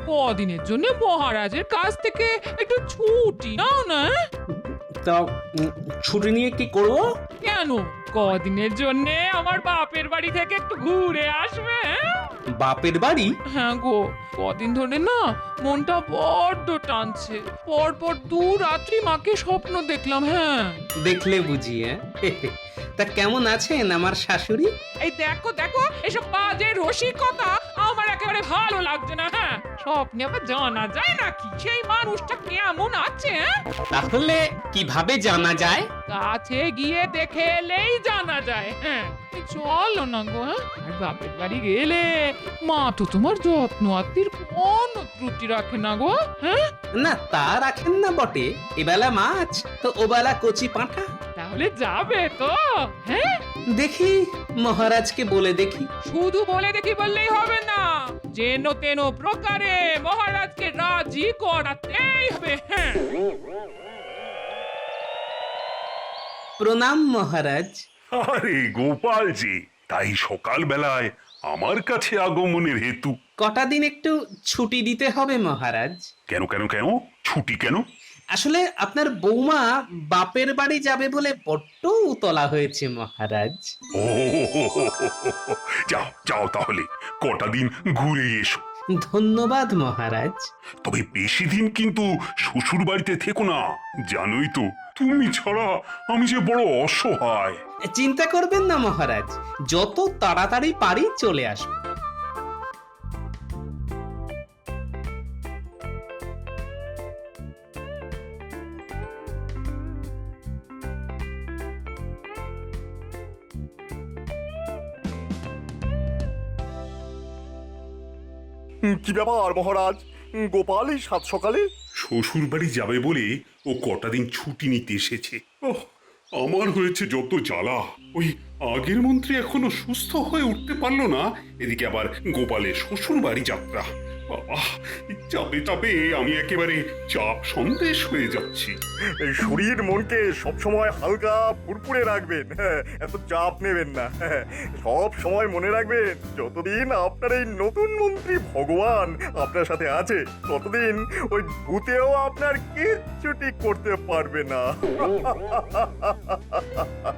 কদিনের জন্য মহারাজের কাছ থেকে একটু ছুটি নাও না। তা ছুটি নিয়ে কি করব? কেন, কদিনের জন্য আমার বাপের বাড়ি থেকে একটু ঘুরে আসবে। বাপের বাড়ি? হ্যাঁ গো, কদিন ধরে না মনটা বড্ড টানছে। পরপর 2 রাত্রি মাকে স্বপ্ন দেখলাম। হ্যাঁ, দেখলে বুঝি। তা কেমন আছেন আমার শাশুড়ি? এই দেখো দেখো, এসব বাজে রসিকতা আমার একেবারে ভালো লাগছে না। হ্যাঁ, স্বপ্নে আবার জানা যায় নাকি সেই মানুষটা কেমন আছে? তাহলে কিভাবে জানা যায়? কাছে গিয়ে দেখে এলেই জানা যায়। হ্যাঁ, চলো না গো। হ্যাঁ, আর বাপের বাড়ি গেলে মা তো তোমার যত্ন আত্মীর কোনো ত্রুটি রাখে না গো। হ্যাঁ, না তা রাখেন না বটে, এবেলা মাছ তো ওবেলা কচি পাঁঠা। তাহলে যাবে তো? হ্যাঁ, দেখি মহারাজকে বলে দেখি। শুধু বলে দেখি বললেই হবে না, যেন তেন প্রকারে মহারাজকে রাজি করাতেই হবে। হ্যাঁ, প্রণাম মহারাজ। আরে গোপালজি, তাই সকাল বেলায় আমার কাছে আগমনের হেতু? কটা দিন একটু ছুটি দিতে হবে মহারাজ। কেন কেন কেন ছুটি কেন? আসলে আপনার বৌমা বাপের বাড়ি যাবে বলে বড্ড উতলা হয়েছে মহারাজ। ও, যাও যাও তাহলে কটা দিন ঘুরে এসো। ধন্যবাদ মহারাজ। তবে বেশি দিন কিন্তু শ্বশুর বাড়িতে থেকো না, জানোই তো তুমি ছাড়া আমি যে বড় অসহায়। চিন্তা করবেন না মহারাজ, যত তাড়াতাড়ি পারি চলে আসবো। কি ব্যাপার মহারাজ, গোপাল এই সাত সকালে? শ্বশুর বাড়ি যাবে বলে ও কটা দিন ছুটি নিতে এসেছে। ওহ, আমার হয়েছে যত জ্বালা। ওই আগের মন্ত্রী এখনো সুস্থ হয়ে উঠতে পারলো না, এদিকে আবার গোপালের শ্বশুর বাড়ি যাত্রা। বাবা, চাপে চাপে আমি একেবারে চাপ সন্দেশ হয়ে যাচ্ছি। এই শরীর মনকে সবসময় হালকা ফুরফুরে রাখবেন। হ্যাঁ, এত চাপ নেবেন না। হ্যাঁ, সব সময় মনে রাখবেন, যতদিন আপনার এই নতুন মন্ত্রী ভগবান আপনার সাথে আছে, ততদিন ওই ভূতেও আপনার কিচ্ছুটি করতে পারবে না।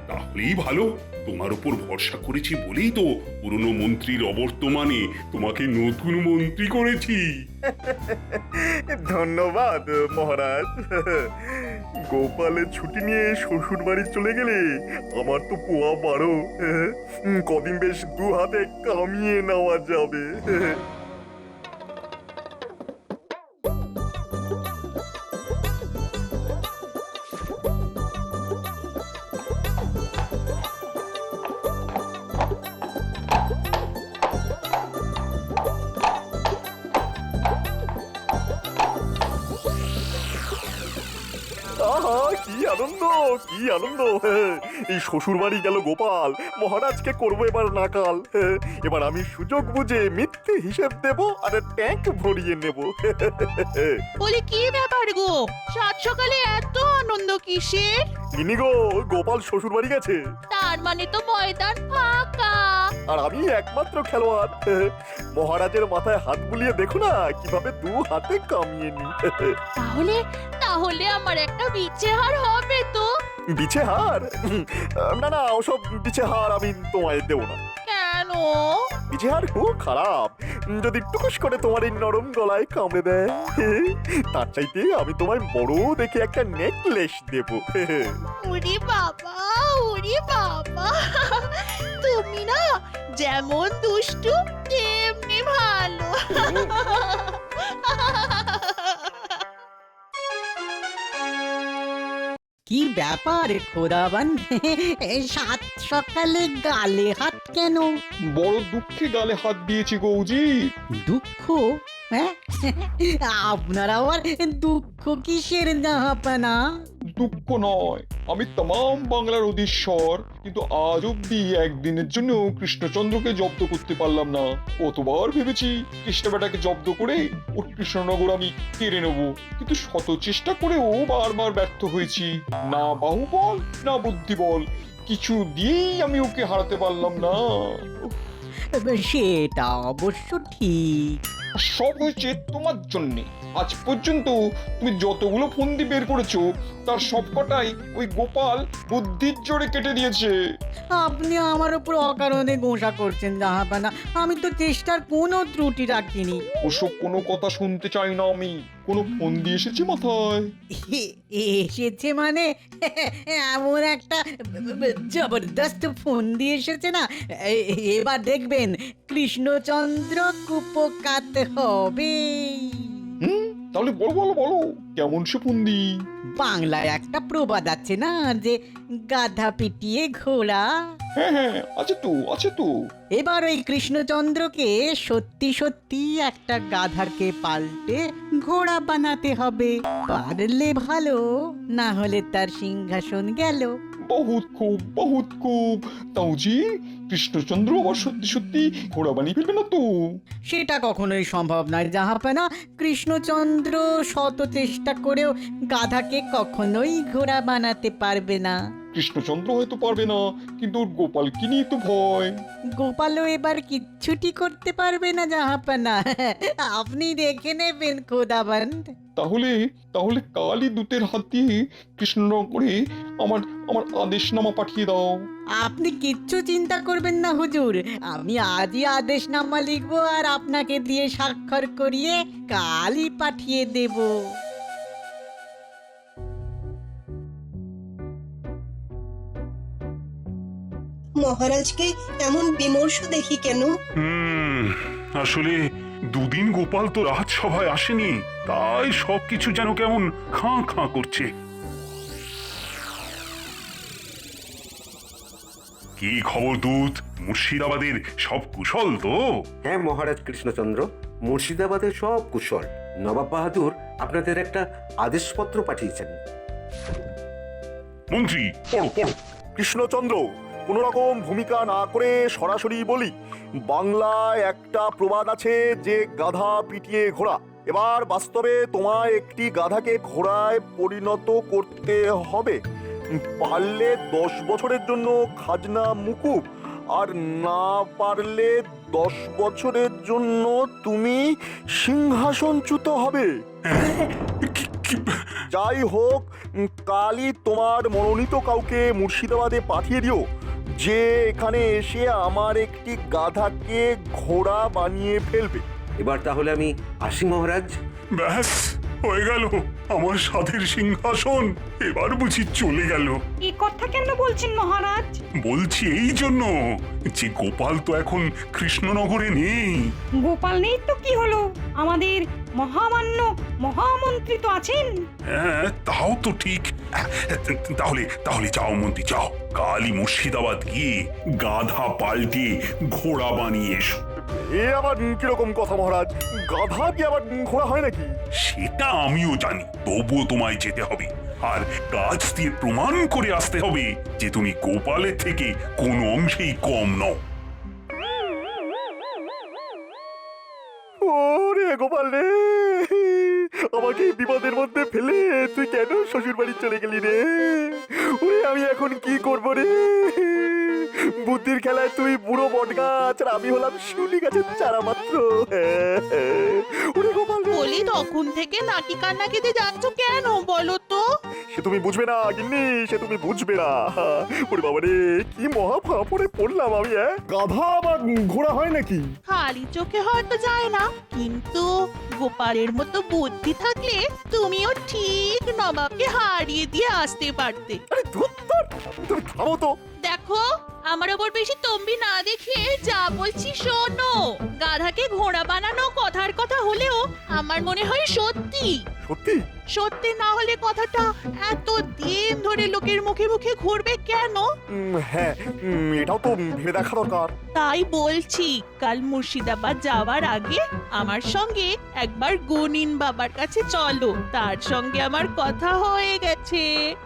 তাহলেই ভালো, তোমার উপর ভরসা করেছি বলেই তো পুরনো মন্ত্রীর অবর্তমানে তোমাকে নতুন মন্ত্রী করেছি। ধন্যবাদ মহারাজ। গোপালের ছুটি নিয়ে শ্বশুর বাড়ি চলে গেলে আমার তো পোয়া বারো। কদিন বেশ 2 হাতে কামিয়ে নেওয়া যাবে। আহা, কি আনন্দ, কি আনন্দ! এই শ্বশুর বাড়ি গেল গোপাল, মহারাজকে করবো এবার নাকাল। এবার আমি সুযোগ বুঝে মিথ্যে হিসেব দেব আর ট্যাঙ্ক ভরিয়ে নেব। বলি কি ব্যাপার গো, সাত সকালে এত আনন্দ কিসের? ইনি গো, গোপাল শ্বশুর বাড়ি গেছে তার মানে তো ময়দান ফাঁকা। আর আমি একমাত্র খেলোয়াড়। মহারাজের মাথায় হাত বুলিয়ে দেখো না কিভাবে 2 হাতে কামিয়ে নি। তাহলে তাহলে আমার একটা বিচেহার হবে তো? বিছে হার? না না, ওসব বিছে হার আমি তোমায় দেবো না। কেন? বিছে হার খুব খারাপ, যদি টুকুস করে তোমার এই নরম গলায় কামড়ে দেয়। তার চাইতে আমি তোমায় বড় দেখে একটা নেকলেস দেবো। উরি বাবা, উরি বাবা, তুমি না যেমন দুষ্টু তেমনি ভালো। কি ব্যাপার খোদাবান, এই সাত সকালে গালে হাত কেন? বড় দুঃখে গালে হাত দিয়েছি গৌজি। দুঃখ? হ্যাঁ, আপনার আবার দুঃখ কিসের জাহাপানা? দুঃখ নয়, আমি তমাম বাংলার অধীশ্বর, কিন্তু আজ অব্দি একদিনের জন্য কৃষ্ণচন্দ্রকে জব্দ করতে পারলাম না। কতবার ভেবেছি কৃষ্ণ বেটাকে জব্দ করে ওর কৃষ্ণনগর আমি কেড়ে নেব, কিন্তু শত চেষ্টা করেও বারবার ব্যর্থ হয়েছি। না বাহুবল না বুদ্ধিবল, কিছু দিয়েই আমি ওকে হারাতে পারলাম না। সেটা অবশ্য ঠিক, আর সব হয়েছে তোমার জন্যে। আজ পর্যন্ত তুমি যতগুলো ফন্দি বের করেছো তার সবকটাই ওই গোপাল বুদ্ধির জোরে কেটে দিয়েছে। আপনি আমার উপর অকারণে গোসা করছেন জাহাপানা। আমি তো চেষ্টার কোনো ত্রুটি রাখিনি। ওসব কোনো কথা শুনতে চাই না আমি। কোনো ফন্দি এসেছে মাথায়? এসেছে মানে এমন একটা জবরদস্ত ফোন দিয়ে এসেছে না, এবার দেখবেন কৃষ্ণচন্দ্র কুপকাত হবে। তাহলে বলো বলো বলো, কেমন সে ফন্দি? বাংলায় একটা প্রবাদ আছে না, যে গাধা পিটিয়ে ঘোড়া। হ্যাঁ হ্যাঁ, আছে তো আছে তো। এবার ওই কৃষ্ণচন্দ্রকে সত্যি সত্যি একটা গাধাকে পাল্টে ঘোড়া বানাতে হবে। পারলে ভালো, না হলে তার সিংহাসন গেল। বহুত খুব তাউজি, কৃষ্ণচন্দ্র আবার সত্যি সত্যি ঘোড়া বানিয়ে ফেলবে না তো? সেটা কখনোই সম্ভব নয় জাহাপানা। কৃষ্ণচন্দ্র শত চেষ্টা করেও গাধাকে কখনোই ঘোড়া বানাতে পারবে না। কৃষ্ণচন্দ্র হয়তো পারবে না, কিন্তু ওর গোপালকে নিয়ে তো ভয়। গোপালও এবার কিচ্ছুটি করতে পারবে না জাহাপানা। আপনি দেখে নেবেন খোদাবন্দ। তাহলে তাহলে কালই দূতের হাত দিয়ে কৃষ্ণনগরে আমার আমার আদেশনামা পাঠিয়ে দাও। আপনি কিচ্ছু চিন্তা করবেন না হুজুর, আমি আজই আদেশনামা লিখবো আর আপনাকে দিয়ে স্বাক্ষর করিয়ে কালই পাঠিয়ে দেব। মহারাজকে এমন বিমর্ষ দেখি কেন? আসলে দুদিন গোপাল তো রাজসভায় আসেনি, তাই সবকিছু যেন কেমন খাঁ খাঁ করছে। কি খবর দূত? মুর্শিদাবাদের সব কুশল তো? হ্যাঁ মহারাজ কৃষ্ণচন্দ্র, মুর্শিদাবাদের সব কুশল। নবাব বাহাদুর আপনাদের একটা আদেশপত্র পাঠিয়েছেন। মন্ত্রী, কৃষ্ণচন্দ্র, কোন রকম ভূমিকা না করে সরাসরি বলি, বাংলায় একটা প্রবাদ আছে যে গাধা পিটিয়ে ঘোড়া। এবার বাস্তবে তোমায় একটি গাধাকে ঘোড়ায় পরিণত করতে হবে। পারলে 10 বছরের জন্য খাজনা মুকুব, আর না পারলে 10 বছরের জন্য তুমি সিংহাসনচ্যুত হবে। যাই হোক, কালই তোমার মনোনীত কাউকে মুর্শিদাবাদে পাঠিয়ে দিও, যে এখানে এসে আমার একটি গাধাকে ঘোড়া বানিয়ে ফেলবে। এবার তাহলে আমি আসি মহারাজ। ব্যাস হয়ে গেল, আমার সাধের সিংহাসন এবার বুঝি চলে গেল। এই কথা কেন বলছেন মহারাজ? বলছি এই জন্য যে গোপাল তো এখন কৃষ্ণনগরে নেই। গোপাল নেই তো কি হলো, আমাদের মহামান্য মহামন্ত্রী তো আছেন। হ্যাঁ তাও তো ঠিক। তাহলে তাহলে যাও মন্ত্রী, যাও কালই মুর্শিদাবাদ গিয়ে গাধা পাল্টে ঘোড়া বানিয়ে এসো। এ আবার কিরকম কথা মহারাজ? গাধা কি আবার ঘোড়া হয় নাকি? সেটা আমিও জানি, তবুও তোমায় যেতে হবে, আর কাজ দিয়ে প্রমাণ করে আসতে হবে যে তুমি গোপালের থেকে কোনো অংশেই কম নও। ওরে গোপাল রে, আমাকে এই বিপদের মধ্যে ফেলে তুই কেন শ্বশুর বাড়ি চলে গেলি রে? ওরে আমি এখন কি করব রে? বুদ্ধির খেলায় তুই বুড়ো বট গাছ আর আমি হলাম শিউলি গাছের চারা মাত্র। ওরে গোপাল রে। বলি তখন থেকে নাকি কান্না কেঁদে যাচ্ছ কেন বলো তো? সে তুমি বুঝবে না গিন্নি, সে তুমি বুঝবে না। ওরে বাবা রে, কি মহা ফাঁপড়ে পড়লাম আমি। গাধা আবার ঘোড়া হয় নাকি? খালি চোখে হয়তো যায় না, কিন্তু গোপালের মতো বুদ্ধি থাকলে তুমিও ঠিক নবাবকে হারিয়ে দিয়ে আসতে পারতে। আরে ধুর, তুমি থামো তো। দেখো, আমার ওপর বেশি তম্বি না দেখিয়ে যা বলছি শোনো। গাধাকে ঘোড়া বানানো কথার কথা হলেও আমার মনে হয় সত্যি। সত্যি? সত্যি না হলে কথাটা এত দিন ধরে লোকের মুখে মুখে ঘুরবে কেন? হ্যাঁ, এটাও তো ভেবে দেখা দরকার। তাই বলছি, কাল মুর্শিদাবাদ যাওয়ার আগে আমার সঙ্গে একবার গনিন বাবার কাছে চলো। তার সঙ্গে আমার কথা হয়ে গেছে।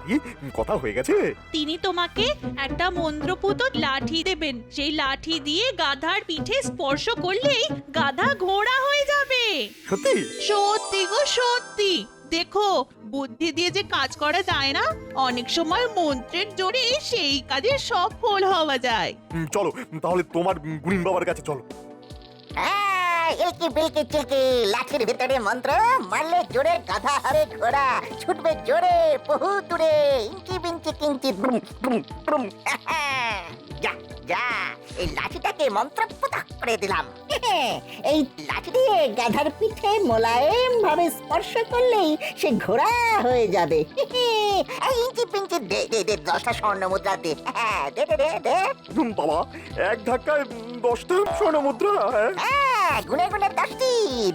কি কথা হয়ে গেছে? তিনি তোমাকে একটা মন্ত্রপুত লাঠি দেবেন। সেই লাঠি দিয়ে গাধার পিঠে স্পর্শ করলেই গাধা ঘোড়া হয়ে যাবে। সত্যি? সত্যি গো সত্যি। দেখো, বুদ্ধি দিয়ে যে কাজ করা যায় না, অনেক সময় মন্ত্রের জোরে সেই কাজে সফল হওয়া যায়। চলো তাহলে তোমার গুণিন বাবার কাছে চলো। ইলকি বিলকি চিলকি, লাঠির ভিতরে মন্ত্র, মারলে জোরে গাধা হবে ঘোড়া, ছুটবে জোরে বহু দূরে, ইঞ্চি বিঞ্চি কিঞ্চি ব্রুম ব্রুম ব্রুম। যা যা, এই লাঠিটাকে মন্ত্রপুত করে দিলাম। এই লাঠি দিয়ে গাধার পিঠে মোলায়েম ভাবে স্পর্শ করলেই সে ঘোড়া হয়ে যাবে। এই ইঞ্চি পিঞ্চি দে দে দে, 10টা স্বর্ণ মুদ্রা দে। দে দে দে দে। বাবা, এক ধাক্কায় 10টা স্বর্ণ মুদ্রা? গুনে গুনে 10টি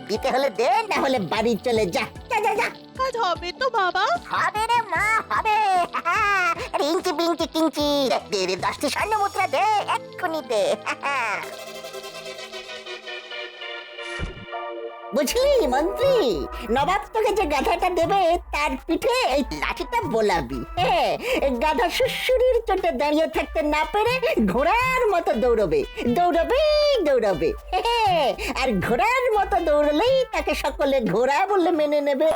দিতে হলে দে, না হলে বাড়ি চলে যা। যা যা যা। কাজ হবে তো বাবা? হবে রে মা, হবে। আরে ইঞ্চি বিঞ্চি কিঞ্চি, দে দে 10টি স্বর্ণ মুদ্রা দে, এক্ষুনি দে। বুঝলি মন্ত্রী, নবাব তোকে যে গাধাটা দেবে তার পিঠে এই লাঠিটা বোলাবি। গাধা সুশুরির চোটে দাঁড়িয়ে থাকতে না পেরে ঘোড়ার মতো দৌড়বে দৌড়বে দৌড়বে। আর ঘোড়ার মতো দৌড়লেই তাকে সকলে ঘোড়া বলে মেনে নেবে।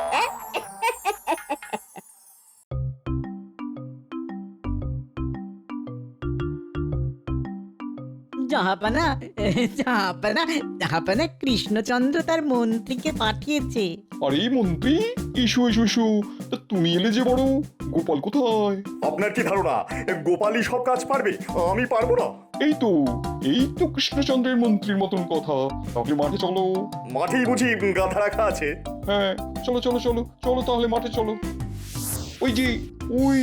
জাহাপানা জাহাপানা জাহাপানা, কৃষ্ণচন্দ্র তার মন্ত্রীকে পাঠিয়েছে। আরে মন্ত্রী, এসো এসো এসো। তা তুমি এলে যে বড়, গোপাল কোথায়? আপনার কি ধারণা গোপালই সব কাজ পারবে? আমি পারবো না? এই তো কৃষ্ণচন্দ্রের মন্ত্রীর মতন কথা। তাহলে মাঠে চলো। মাঠেই বুঝি গাধা রাখা আছে? হ্যাঁ, চলো চলো চলো চলো, তাহলে মাঠে চলো। ওই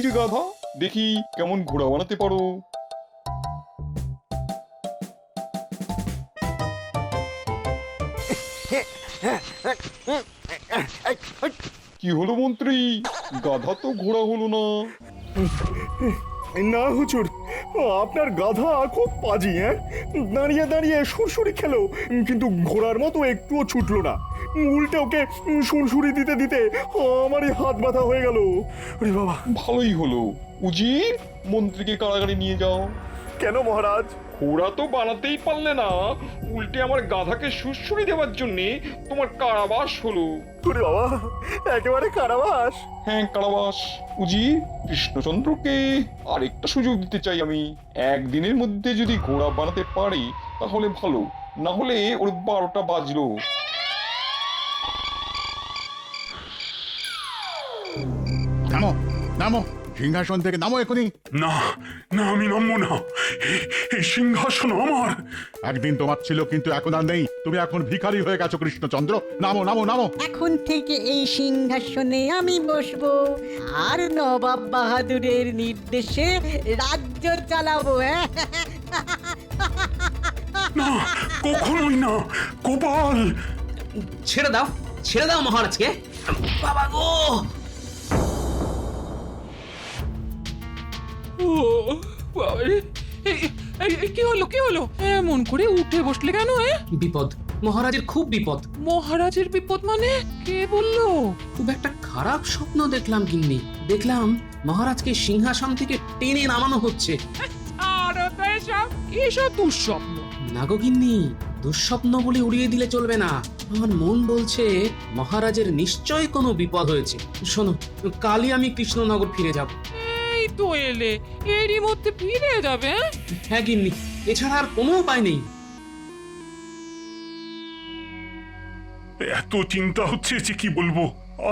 যে গাধা, দেখি কেমন ঘোড়া বানাতে পারো। কি হলো মন্ত্রী, গাধা তো ঘোড়া হলো না? না হুজুর, আপনার গাধা খুব পাজি। দাঁড়িয়ে দাঁড়িয়ে সুরসুরি খেলো, কিন্তু ঘোড়ার মতো একটুও ছুটলো না। উল্টে ওকে সুরসুরি দিতে দিতে আমারই হাত ব্যথা হয়ে গেল। ওরে বাবা! ভালোই হলো, উজির মন্ত্রীকে কারাগারে নিয়ে যাও। কেন মহারাজ? ঘোড়া তো বানাতেই পারলে না, উল্টে আমার গাধাকে সুরসুরি দেওয়ার জন্যে তোমার কারাবাস হলো। ওরে বাবা, একেবারে কারাবাস? হ্যাঁ, কারাবাস। উজি, কৃষ্ণচন্দ্রকে আরেকটা সুযোগ দিতে চাই আমি। একদিনের মধ্যে যদি ঘোড়া বানাতে পারি তাহলে ভালো, না হলে ওর 12টা বাজলো। নামো নামো, সিংহাসন থেকে নামো এখনই। না না, আমি নামবো না। এই সিংহাসন আমার। একদিন তোমার ছিল, কিন্তু এখন আর নেই। তুমি এখন ভিখারি হয়ে গেছো কৃষ্ণচন্দ্র। নামো নামো নামো। এখন থেকে এই সিংহাসনে আমি বসবো, আর নবাব বাহাদুরের নির্দেশে রাজ্য চালাবো। না, কখনোই না। গোপাল, ছেড়ে দাও মহারাজকে। বাবা গো! ও বাবারে, কি হলো এমন করে উঠে বসলে কেন? বিপদ, মহারাজের খুব বিপদ। মহারাজের বিপদ মানে? কে বললো? খুব একটা খারাপ স্বপ্ন দেখলাম গিন্নি। দেখলাম মহারাজকে সিংহাসন থেকে টেনে নামানো হচ্ছে। আরো তো এসব দুঃস্বপ্ন। না গো গিন্নি, দুঃস্বপ্ন বলে উড়িয়ে দিলে চলবে না। আমার মন বলছে মহারাজের নিশ্চয় কোনো বিপদ হয়েছে। শোনো, কালই আমি কৃষ্ণনগর ফিরে যাব। এই তো এলে, এরই মধ্যে ফিরে যাবে? হ্যাঁ গিন্নি, এছাড়া আর কোনো উপায় নেই। এত চিন্তা হচ্ছে যে কি বলবো।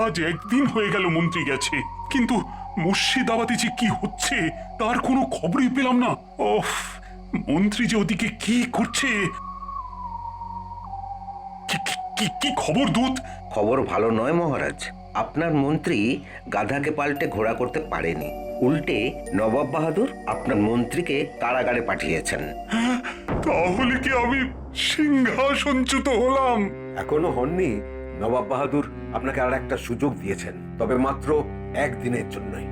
আজ একদিন হয়ে গেল মন্ত্রী গেছে, কিন্তু মুর্শিদাবাদে যে কি হচ্ছে তার কোনো খবরই পেলাম না। ওফ, মন্ত্রী যে ওদিকে কি করছে। কি খবর দূত? খবর ভালো নয় মহারাজ। আপনার মন্ত্রী গাধাকে পাল্টে ঘোড়া করতে পারেনি, উল্টে নবাব বাহাদুর আপনার মন্ত্রীকে কারাগারে পাঠিয়েছেন। তাহলে কি আমি সিংহাসনচ্যুত হলাম? এখনো হননি। নবাব বাহাদুর আপনাকে আর একটা সুযোগ দিয়েছেন, তবে মাত্র একদিনের জন্যই।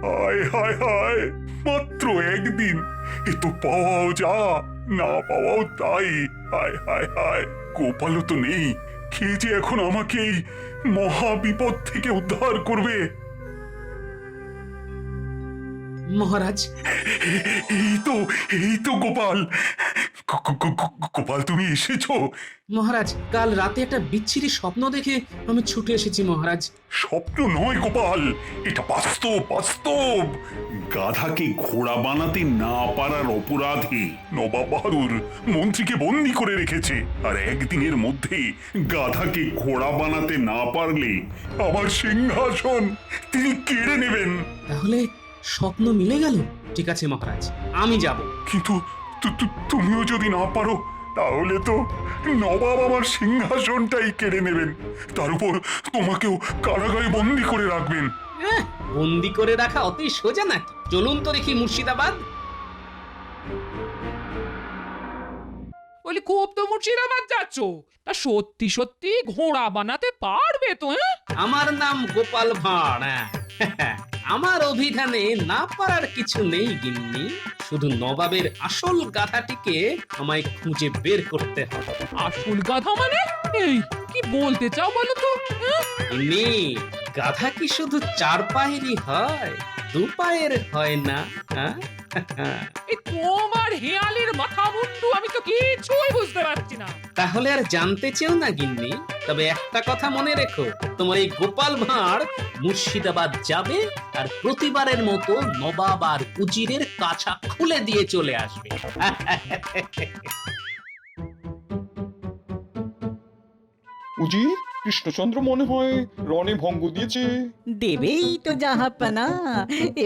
হায় হায় হায়, মাত্র একদিন! এ তো পাওয়াও যা, না পাওয়াও তাই। হায় হায় হায়, গোপালও তো নেই। কে যে এখন আমাকে এই মহা বিপদ থেকে উদ্ধার করবে? মহারাজ, এই তো গোপাল। গোপাল তুমি এসেছো? মহারাজ কাল রাতে একটা বিচ্ছিরি স্বপ্ন দেখে আমি ছুটে এসেছি মহারাজ। স্বপ্ন নয় গোপাল, এটা বাস্তব বাস্তব। গাধাকে ঘোড়া বানাতে না পারার অপরাধে নবাব বাহাদুর মন্ত্রীকে বন্দি করে রেখেছে, আর একদিনের মধ্যে গাধাকে ঘোড়া বানাতে না পারলে আমার সিংহাসন তিনি কেড়ে নেবেন। তাহলে স্বপ্ন মিলে গেল। ঠিক আছে মহারাজ, আমি যাব। কিন্তু তুমিও যদি না পারো তাহলে তো নবাব আমার সিংহাসনটাই কেড়ে নেবেন, তার উপর তোমাকেও কারাগারে বন্দি করে রাখবেন। বন্দি করে রাখা অতই সোজা নাকি? চলুন তো দেখি মুর্শিদাবাদ। বলি খুব তো মুর্শিদাবাদ যাচ্ছ, তা সত্যি সত্যি ঘোড়া বানাতে পারবে তো? আমার নাম গোপাল ভাঁড়। আমার অভিধানে না পারার কিছু নেই গিন্নি, শুধু নবাবের আসল গাধাটিকে আমায় খুঁজে বের করতে হবে। আসল গাধা মানে? এই কি বলতে চাও বলো তো? গিন্নি, গাধা কি শুধু 4 পায়েরই হয়, 2 পায়ের হয় না? এই তোমার হেয়ালের মাথা মুন্ডু আমি তো কিছুই বুঝতে পারছি না। তাহলে আর জানতে চেও না গিন্নি, তবে একটা কথা মনে রেখো, তোমার এই গোপাল ভাঁড় মুর্শিদাবাদ যাবে আর প্রতিবারের মতো নবাব আর উজিরের কাছা খুলে দিয়ে চলে আসবে। উজি, কৃষ্ণচন্দ্র মনে হয় রণে ভঙ্গ দিয়েছে। দেবেই তো জাহাপানা,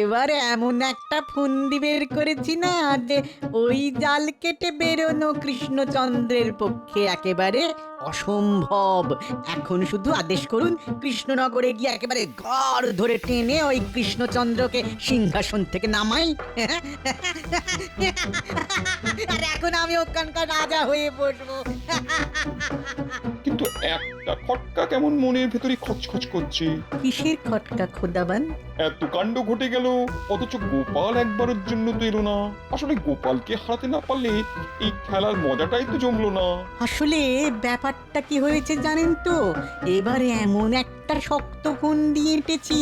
এবার এমন একটা ফন্দি বের করেছি না যে ওই জাল কেটে বেরোনো কৃষ্ণচন্দ্রের পক্ষে একেবারে অসম্ভব। এখন শুধু আদেশ করুন, কৃষ্ণনগরে গিয়ে একেবারে ঘর ধরে টেনে ওই কৃষ্ণচন্দ্রকে সিংহাসন থেকে নামাই। আর এখন আমি ওখানকার রাজা হয়ে বসবো। কিন্তু একটা খটকা কেমন মনের ভেতরে খচখচ করছে। কিসের খটকা খোদাবান? এত কাণ্ড ঘটে গেল, অথচ গোপাল একবারের জন্য তো এলো না। আসলে গোপালকে হারাতে না পারলে এই খেলার মজাটাই তো জমলো না। আসলে ব্যাপারটা কি হয়েছে জানেন তো, এবারে এমন একটা শক্ত ফন্দি এঁটেছি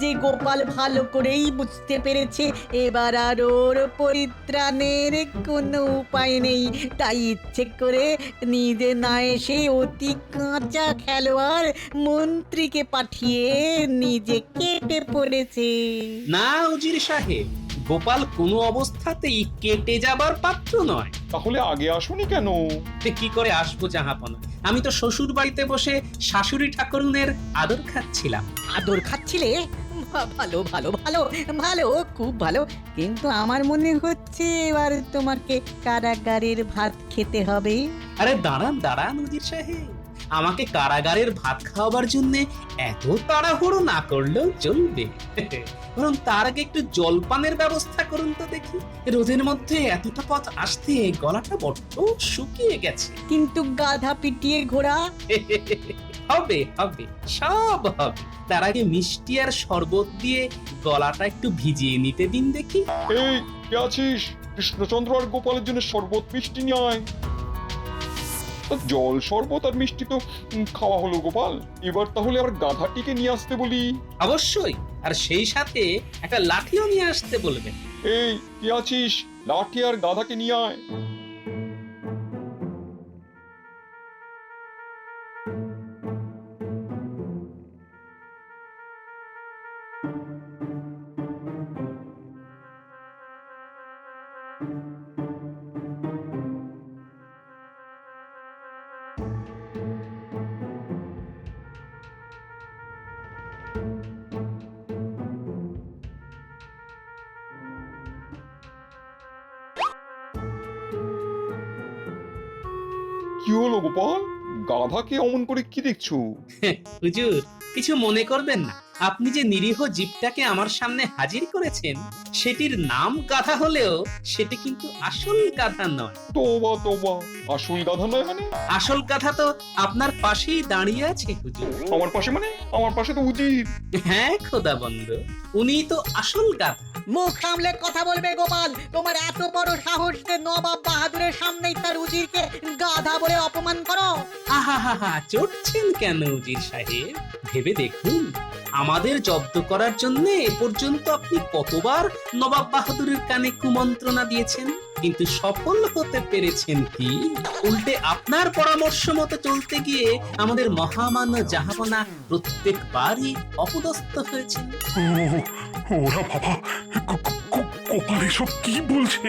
যে গোপাল ভালো করেই বুঝতে পেরেছে এবার আর ওর পরিত্রাণের কোনো উপায় নেই। তাই ইচ্ছে করে নিজে না এসে অতি কাঁচা খেলোয়াড় মন্ত্রীকে পাঠিয়ে নিজে কেটে পড়েছে। না উজির সাহেব, গোপাল কোনো অবস্থাতেই কেটে যাবার পাত্র নয়। তাহলে আগে আসুনি কেন? কি করে আসবো জাহাপনা? আমি তো শ্বশুর বাড়িতে বসে শাশুড়ি ঠাকুরুনের আদর খাচ্ছিলাম। আদর খাচ্ছিলে? ভালো ভালো ভালো ভালো, খুব ভালো। কিন্তু আমার মনে হচ্ছে এবার তোমাকে কারাগারের ভাত খেতে হবে। আরে দাঁড়ান দাঁড়ান উজির সাহেব, আমাকে কারাগারের ভাত খাওয়াবার জন্য এত তাড়াহুড়ো না করলেও চলবে। বরং তার আগে একটু জলপানের ব্যবস্থা করুন তো দেখি। রোদের মধ্যে এতটা পথ আসতে গলাটা বড্ড শুকিয়ে গেছে। কিন্তু গাধা পিটিয়ে ঘোড়া? হবে হবে, সব হবে। তার আগে মিষ্টি আর শরবত দিয়ে গলাটা একটু ভিজিয়ে নিতে দিন দেখি। এই কে আছিস? কৃষ্ণচন্দ্র আর গোপালের জন্য শরবত মিষ্টি নিয়ে আয়। জল শরবত আর মিষ্টি তো খাওয়া হলো গোপাল, এবার তাহলে আবার গাধাটিকে নিয়ে আসতে বলি। অবশ্যই, আর সেই সাথে একটা লাঠিও নিয়ে আসতে বলবেন। এই কে আছিস? লাঠি আর গাধাকে নিয়ে আয়। কি হলো গোপাল, গাধাকে অমন করে কি দেখছো? হুজুর, কিছু মনে করবেন না। আপনি যে নিরীহ জীবটাকে আমার সামনে হাজির করেছেন সেটির নাম গাধা হলেও সেটি কিন্তু আসল গাধা নয়। তোবা তোবা, আসল গাধা নয় মানে? আসল গাধা তো আপনার পাশেই দাঁড়িয়ে আছে হুজুর। আমার পাশে মানে? আমার পাশে তো উজির। হ্যাঁ খোদা বন্ধ, উনিই তো আসল গাধা। মুখ সামলে কথা বলবে গোপাল। তোমার এত বড় সাহস যে নবাব বাহাদুরের সামনেই তার উজিরকে গাধা গাধা বলে অপমান করো? আহা হা হা, চড়ছেন কেন উজির সাহেব? ভেবে দেখুন, আমাদের জব্দ করার জন্য এ পর্যন্ত আপনি কতবার নবাব বাহাদুরের কানে কুমন্ত্রণা দিয়েছেন, কিন্তু সফল হতে পেরেছেন কি? উল্টে আপনার পরামর্শ মতো চলতে গিয়ে আমাদের মহামান্য জাহাপনা প্রত্যেকবারই অপদস্থ হয়েছেন। ওরা বাবা, গোপাল এসব কি বলছে?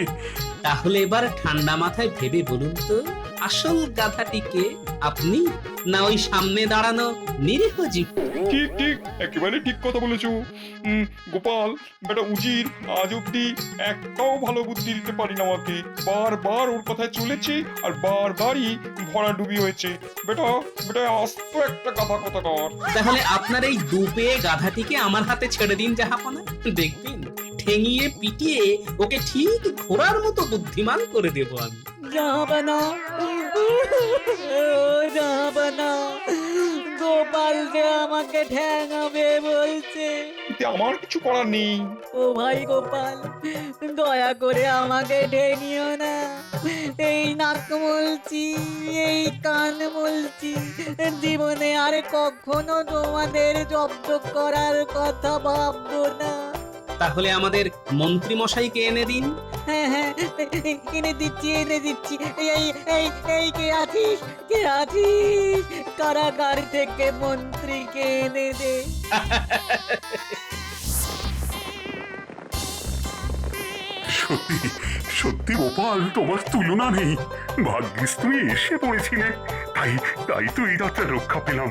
তাহলে এবার ঠান্ডা মাথায় ভেবে বলুন তো, আসল গাধাটিকে আপনি না ওই সামনে দাঁড়ানো নিরীহ জীব? ঠিক ঠিক, একেবারে ঠিক কথা বলেছো। গোপাল বেটা উজির আজ অব্দি একটাও ভালো বুদ্ধি দিতে পারি না আমাকে। বারবার ওর কথায় চলেছে আর বারবারই ভরাডুবি হয়েছে। বেটা বেটা আস্ত একটা গাধা কথাকার। তাহলে আপনার এই দুপে গাধাটিকে আমার হাতে ছেড়ে দিন জাহাপনা, দেখবেন ঠেঙিয়ে পিটিয়ে ওকে ঠিক ঘোড়ার মতো বুদ্ধিমান করে দেব আমি। জাহাপনা, জাহাপনা, গোপাল যে আমাকে ঠ্যাঙাবে বলছে। এতে আমার কিছু করার নেই। ও ভাই গোপাল, দয়া করে আমাকে ঠেঙিও না। এই নাক মলছি, এই কান মলছি, জীবনে আর কখনো তোমাদের জব্দ করার কথা ভাববো না। তাহলে আমাদের মন্ত্রী মশাইকে এনে দিন। হ্যাঁ হ্যাঁ, এনে দিচ্ছি, এনে দিচ্ছি। এই এই এই কে আছিস, কে আছিস? কারাগার থেকে মন্ত্রীকে এনে দে। সত্যি সত্যি গোপাল, তোমার তুলনা নেই। ভাগ্যিস তুমি এসে পড়েছিলে, তাই তাই তো এই রাতটা রক্ষা পেলাম।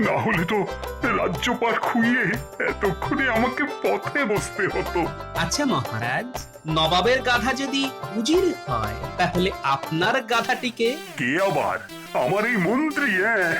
না হলে তো রাজ্যপাট খুইয়ে এতক্ষণে আমাকে পথে বসতে হতো। আচ্ছা মহারাজ, নবাবের গাধা যদি উজির হয়, তাহলে আপনার গাধাটিকে? কে আবার? আমার এই মন্ত্রী। হ্যাঁ